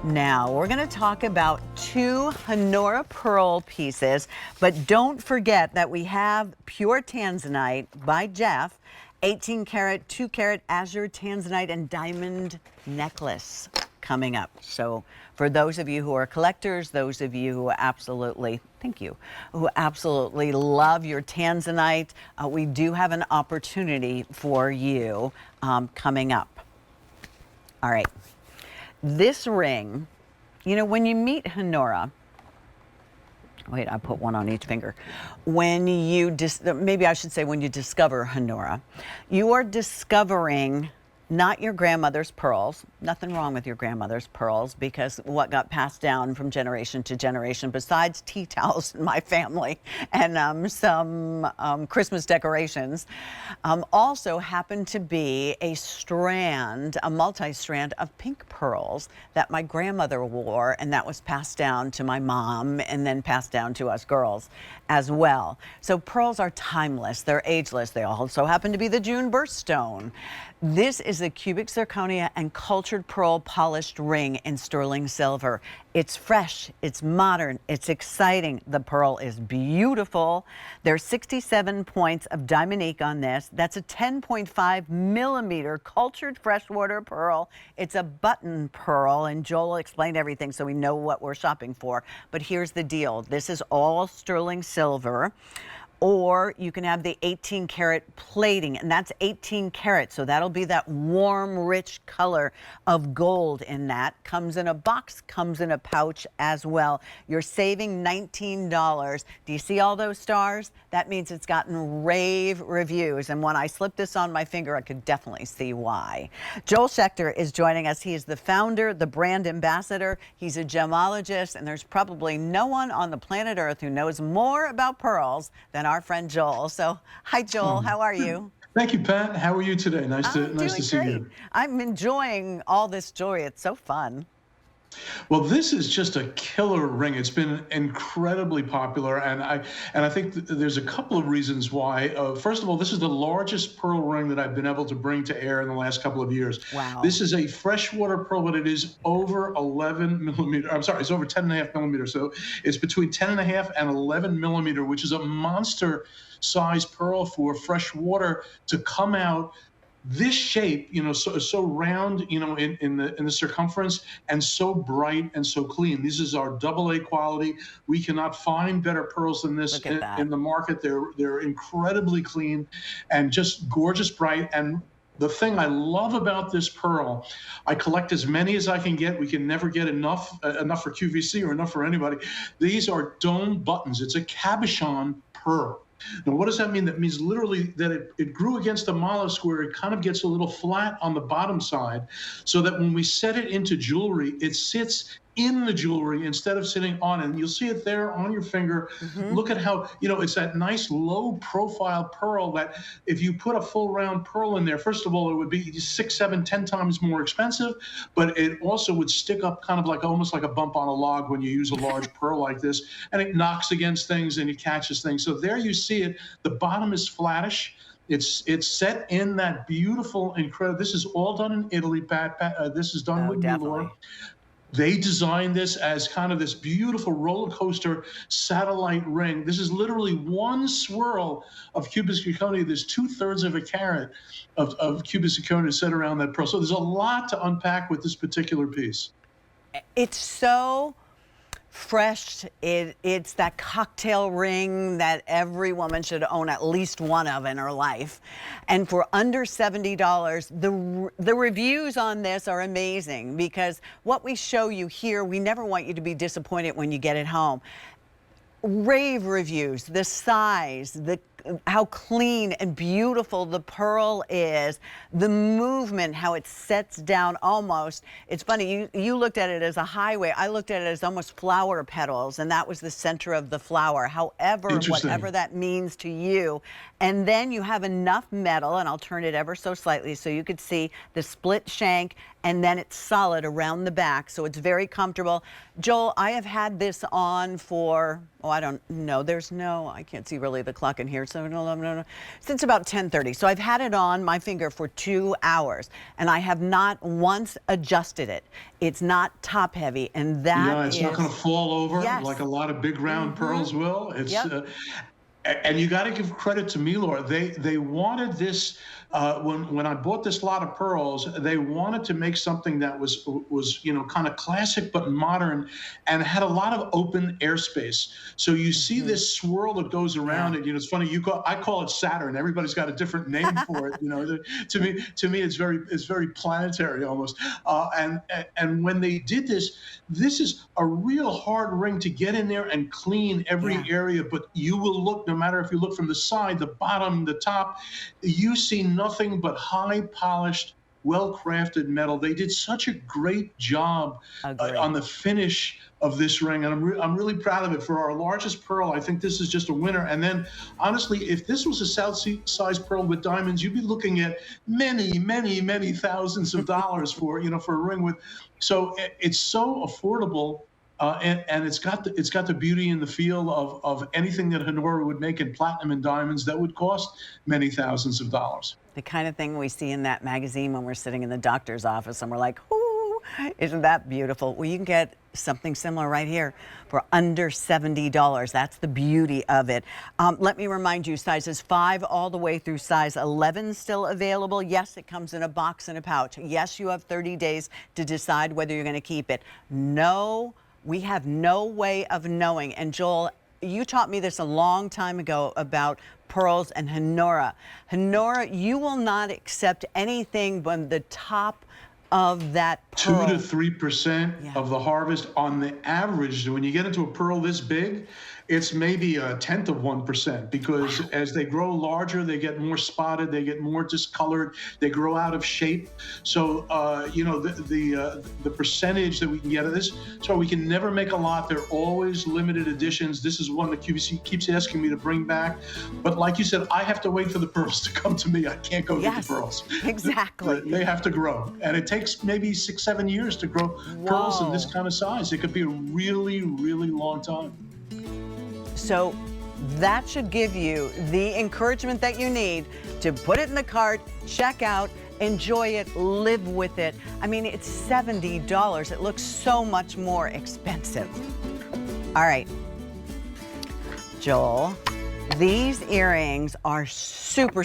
Now, we're going to talk about 2 Honora pearl pieces, but don't forget that we have pure tanzanite by Jeff, 18 karat, 2 karat azure tanzanite and diamond necklace coming up. So for those of you who are collectors, those of you who absolutely, thank you, who absolutely love your tanzanite, we do have an opportunity for you coming up. All right. This ring, you know, when you meet Honora, wait, I put one on each finger. When you, maybe I should say when you discover Honora, you are discovering not your grandmother's pearls. Nothing wrong with your grandmother's pearls, because what got passed down from generation to generation, besides tea towels in my family and some Christmas decorations, also happened to be a strand, a multi-strand of pink pearls that my grandmother wore, and that was passed down to my mom and then passed down to us girls as well. So pearls are timeless, they're ageless. They also happen to be the June birthstone. This is a cubic zirconia and cultured pearl polished ring in sterling silver. It's fresh, it's modern, it's exciting. The pearl is beautiful. There's 67 points of diamond ink on this. That's a 10.5 millimeter cultured freshwater pearl. It's a button pearl, and Joel explained everything so we know what we're shopping for. But here's the deal. This is all sterling silver. Or you can have the 18 karat plating, and that's 18 karat. So that'll be that warm, rich color of gold in that. Comes in a box, comes in a pouch as well. You're saving $19. Do you see all those stars? That means it's gotten rave reviews. And when I slipped this on my finger, I could definitely see why. Joel Schechter is joining us. He is the founder, the brand ambassador. He's a gemologist, and there's probably no one on the planet Earth who knows more about pearls than our friend Joel. So, hi Joel, how are you? Thank you, Pat. How are you today? Nice to see you. I'm enjoying all this jewelry. It's so fun. Well, this is just a killer ring. It's been incredibly popular, and I think there's a couple of reasons why. First of all, this is the largest pearl ring that I've been able to bring to air in the last couple of years. Wow. This is a freshwater pearl, but it is over 11 millimeter. I'm sorry, it's over 10.5 millimeters. So it's between 10.5 and 11 millimeter, which is a monster size pearl for freshwater to come out this shape, you know, so round, you know, in the circumference, and so bright and so clean. This is our AA quality. We cannot find better pearls than this in the market. They're incredibly clean and just gorgeous bright. And the thing I love about this pearl, I collect as many as I can get. We can never get enough for QVC or enough for anybody. These are dome buttons. It's a cabochon pearl. Now, what does that mean? That means literally that it grew against a mollusk where it kind of gets a little flat on the bottom side, so that when we set it into jewelry, it sits in the jewelry instead of sitting on it. And you'll see it there on your finger. Look at how, you know, it's that nice low profile pearl that if you put a full round pearl in there, first of all, it would be 6, 7, 10 times more expensive, but it also would stick up kind of like almost like a bump on a log when you use a large pearl like this, and it knocks against things and it catches things. So there you see it. The bottom is flattish. It's set in that beautiful, incredible, this is all done in Italy, Pat. This is done with Honora. They designed this as kind of this beautiful roller coaster satellite ring. This is literally one swirl of cubic zirconia. There's 2/3 of a carat of cubic zirconia set around that pearl. So there's a lot to unpack with this particular piece. It's so fresh. It's that cocktail ring that every woman should own at least one of in her life. And for under $70, the reviews on this are amazing, because what we show you here, we never want you to be disappointed when you get it home. Rave reviews, the size, how clean and beautiful the pearl is, the movement, how it sets down almost. It's funny, you looked at it as a highway. I looked at it as almost flower petals, and that was the center of the flower. However, whatever that means to you. And then you have enough metal, and I'll turn it ever so slightly so you could see the split shank, and then it's solid around the back, so it's very comfortable. Joel, I have had this on for, oh, I don't know. I can't see really the clock in here, since about 10:30. So I've had it on my finger for 2 hours, and I have not once adjusted it. It's not top heavy, and that Yeah, it's not going to fall over Yes. like a lot of big round pearls will. It's Yep. and you got to give credit to Milor. They wanted this when I bought this lot of pearls. They wanted to make something that was kind of classic but modern, and had a lot of open airspace. So you see this swirl that goes around it. It's funny. I call it Saturn. Everybody's got a different name for it. To me, it's very planetary almost. And when they did this is a real hard ring to get in there and clean every area. But you will look, no matter if you look from the side, the bottom, the top, you see nothing but high polished, well-crafted metal. They did such a great job on the finish of this ring, and I'm really proud of it. For our largest pearl, I think this is just a winner. And then, honestly, if this was a South-size pearl with diamonds, you'd be looking at many, many, many thousands of dollars for a ring with. So it's so affordable. And it's got the beauty and the feel of anything that Honora would make in platinum and diamonds that would cost many thousands of dollars. The kind of thing we see in that magazine when we're sitting in the doctor's office and we're like, ooh, isn't that beautiful? Well, you can get something similar right here for under $70. That's the beauty of it. Let me remind you, sizes 5 all the way through size 11 still available. Yes, it comes in a box and a pouch. Yes, you have 30 days to decide whether you're going to keep it. No. We have no way of knowing. And Joel, you taught me this a long time ago about pearls and Honora. Honora, you will not accept anything but the top of that pearl. 2 to 3% of the harvest on the average. When you get into a pearl this big, it's maybe 1/10 of 1%, because as they grow larger, they get more spotted, they get more discolored, they grow out of shape. So the percentage that we can get of this, so we can never make a lot. They're always limited editions. This is one that QVC keeps asking me to bring back, but like you said, I have to wait for the pearls to come to me. I can't go get the pearls. Exactly. They have to grow, and it takes maybe 6-7 years to grow pearls in this kind of size. It could be a really, really long time. So that should give you the encouragement that you need to put it in the cart, check out, enjoy it, live with it. I mean, it's $70. It looks so much more expensive. All right, Joel, these earrings are super